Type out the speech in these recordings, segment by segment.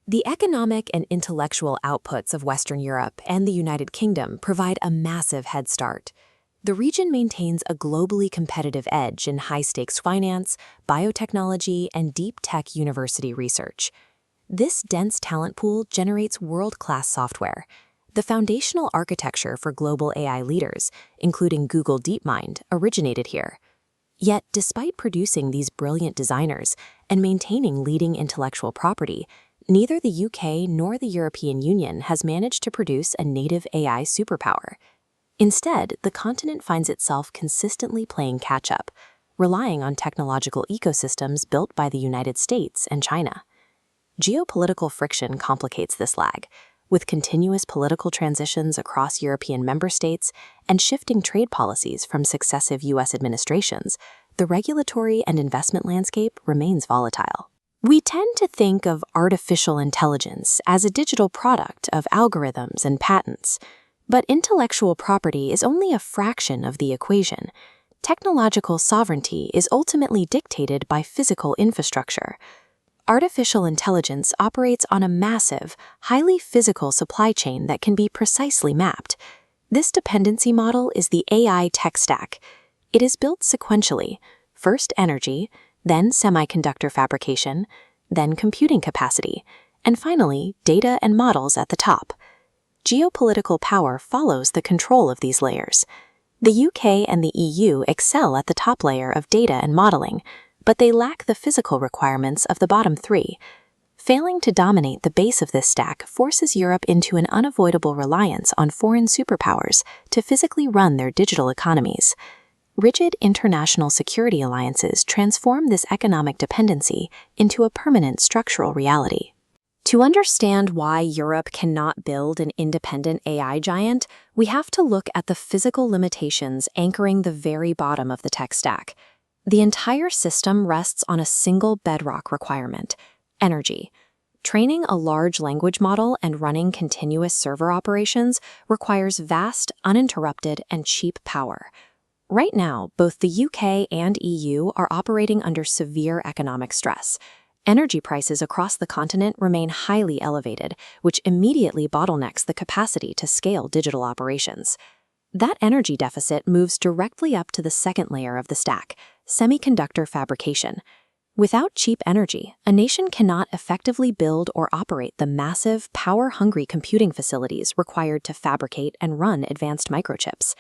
The economic and intellectual outputs of Western Europe and the United Kingdom provide a massive head start. The region maintains a globally competitive edge in high-stakes finance, biotechnology, and deep tech university research. This dense talent pool generates world-class software. The foundational architecture for global AI leaders, including Google DeepMind, originated here. Yet, despite producing these brilliant designers and maintaining leading intellectual property, neither the UK nor the European Union has managed to produce a native AI superpower. Instead, the continent finds itself consistently playing catch-up, relying on technological ecosystems built by the United States and China. Geopolitical friction complicates this lag, with continuous political transitions across European member states and shifting trade policies from successive U.S. administrations. The regulatory and investment landscape remains volatile. We tend to think of artificial intelligence as a digital product of algorithms and patents, but intellectual property is only a fraction of the equation. Technological sovereignty is ultimately dictated by physical infrastructure. Artificial intelligence operates on a massive, highly physical supply chain that can be precisely mapped. This dependency model is the AI tech stack. It is built sequentially: first energy, then semiconductor fabrication, then computing capacity, and finally data and models at the top. Geopolitical power follows the control of these layers. The UK and the EU excel at the top layer of data and modeling, but they lack the physical requirements of the bottom three. Failing to dominate the base of this stack forces Europe into an unavoidable reliance on foreign superpowers to physically run their digital economies. Rigid international security alliances transform this economic dependency into a permanent structural reality. To understand why Europe cannot build an independent AI giant, we have to look at the physical limitations anchoring the very bottom of the tech stack. The entire system rests on a single bedrock requirement: energy. Training a large language model and running continuous server operations requires vast, uninterrupted, and cheap power. Right now, both the UK and EU are operating under severe economic stress. Energy prices across the continent remain highly elevated, which immediately bottlenecks the capacity to scale digital operations. That energy deficit moves directly up to the second layer of the stack: semiconductor fabrication. Without cheap energy, a nation cannot effectively build or operate the massive, power-hungry computing facilities required to fabricate and run advanced microchips.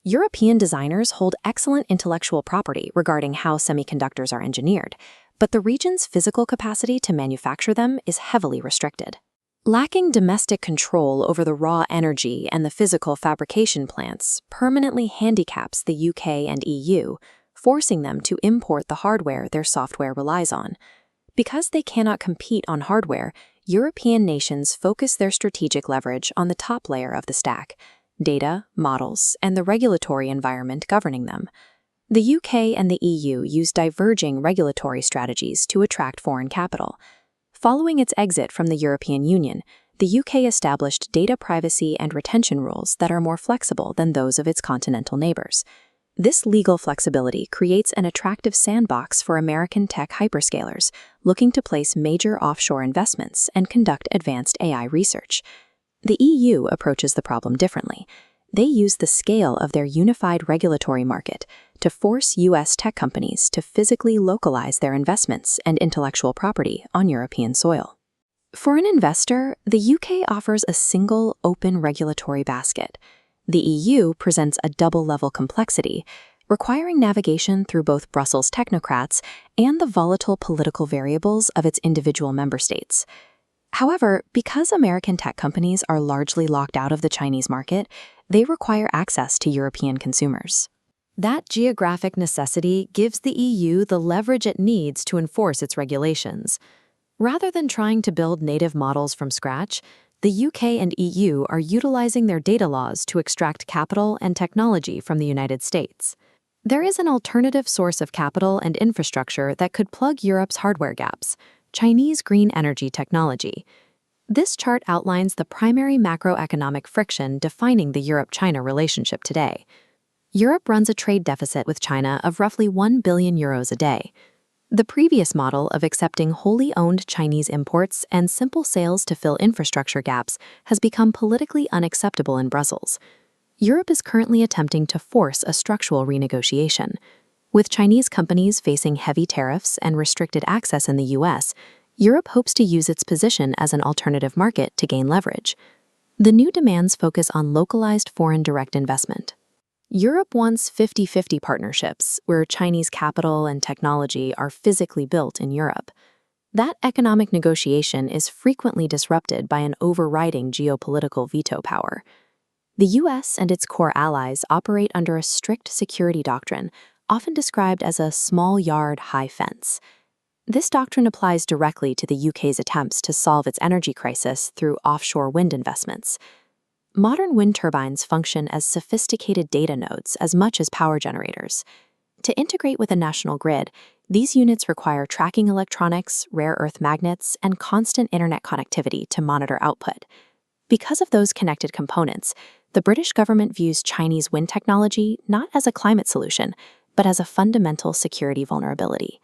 European designers hold excellent intellectual property regarding how semiconductors are engineered, but the region's physical capacity to manufacture them is heavily restricted. Lacking domestic control over the raw energy and the physical fabrication plants permanently handicaps the UK and EU, forcing them to import the hardware their software relies on. Because they cannot compete on hardware, European nations focus their strategic leverage on the top layer of the stack: data, models, and the regulatory environment governing them. The UK and the EU use diverging regulatory strategies to attract foreign capital. Following its exit from the European Union, the UK established data privacy and retention rules that are more flexible than those of its continental neighbors. This legal flexibility creates an attractive sandbox for American tech hyperscalers looking to place major offshore investments and conduct advanced AI research. The EU approaches the problem differently. They use the scale of their unified regulatory market to force U.S. tech companies to physically localize their investments and intellectual property on European soil. For an investor, the UK offers a single, open regulatory basket. The EU presents a double-level complexity, requiring navigation through both Brussels technocrats and the volatile political variables of its individual member states. However, because American tech companies are largely locked out of the Chinese market, they require access to European consumers. That geographic necessity gives the EU the leverage it needs to enforce its regulations. Rather than trying to build native models from scratch, the UK and EU are utilizing their data laws to extract capital and technology from the United States. There is an alternative source of capital and infrastructure that could plug Europe's hardware gaps: Chinese green energy technology. This chart outlines the primary macroeconomic friction defining the Europe-China relationship today. Europe runs a trade deficit with China of roughly €1 billion a day. The previous model of accepting wholly owned Chinese imports and simple sales to fill infrastructure gaps has become politically unacceptable in Brussels. Europe is currently attempting to force a structural renegotiation. With Chinese companies facing heavy tariffs and restricted access in the US, Europe hopes to use its position as an alternative market to gain leverage. The new demands focus on localized foreign direct investment. Europe wants 50-50 partnerships, where Chinese capital and technology are physically built in Europe. That economic negotiation is frequently disrupted by an overriding geopolitical veto power. The US and its core allies operate under a strict security doctrine, often described as a small yard, high fence. This doctrine applies directly to the UK's attempts to solve its energy crisis through offshore wind investments. Modern wind turbines function as sophisticated data nodes as much as power generators. To integrate with a national grid, these units require tracking electronics, rare earth magnets, and constant internet connectivity to monitor output. Because of those connected components, the British government views Chinese wind technology not as a climate solution, but as a fundamental security vulnerability.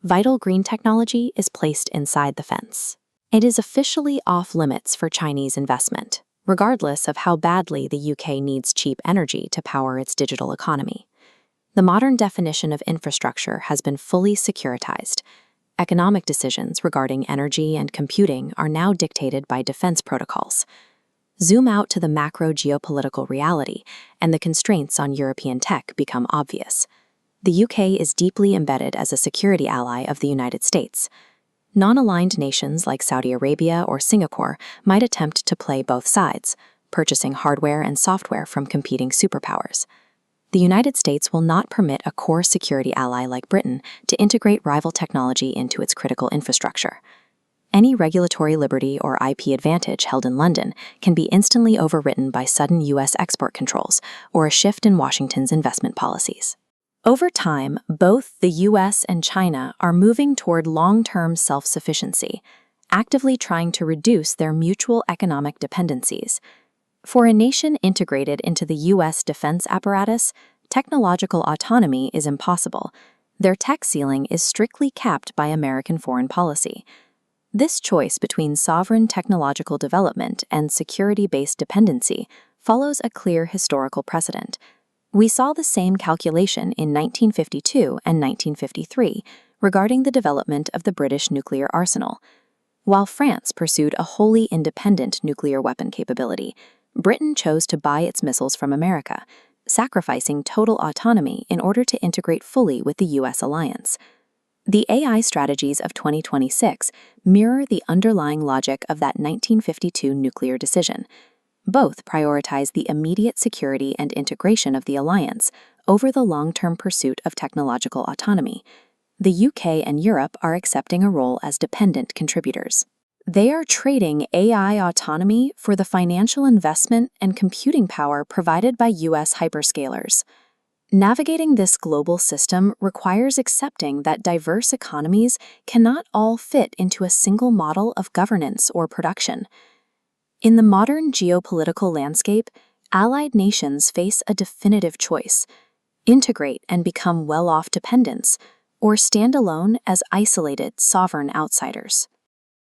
Vital green technology is placed inside the fence. It is officially off-limits for Chinese investment, regardless of how badly the UK needs cheap energy to power its digital economy. The modern definition of infrastructure has been fully securitized. Economic decisions regarding energy and computing are now dictated by defense protocols. Zoom out to the macro geopolitical reality, and the constraints on European tech become obvious. The UK is deeply embedded as a security ally of the United States. Non-aligned nations like Saudi Arabia or Singapore might attempt to play both sides, purchasing hardware and software from competing superpowers. The United States will not permit a core security ally like Britain to integrate rival technology into its critical infrastructure. Any regulatory liberty or IP advantage held in London can be instantly overwritten by sudden US export controls or a shift in Washington's investment policies. Over time, both the US and China are moving toward long-term self-sufficiency, actively trying to reduce their mutual economic dependencies. For a nation integrated into the US defense apparatus, technological autonomy is impossible. Their tech ceiling is strictly capped by American foreign policy. This choice between sovereign technological development and security-based dependency follows a clear historical precedent. We saw the same calculation in 1952 and 1953 regarding the development of the British nuclear arsenal. While France pursued a wholly independent nuclear weapon capability, Britain chose to buy its missiles from America, sacrificing total autonomy in order to integrate fully with the US alliance. The AI strategies of 2026 mirror the underlying logic of that 1952 nuclear decision. Both prioritize the immediate security and integration of the alliance over the long-term pursuit of technological autonomy. The UK and Europe are accepting a role as dependent contributors. They are trading AI autonomy for the financial investment and computing power provided by US hyperscalers. Navigating this global system requires accepting that diverse economies cannot all fit into a single model of governance or production. In the modern geopolitical landscape, allied nations face a definitive choice: integrate and become well-off dependents, or stand alone as isolated, sovereign outsiders.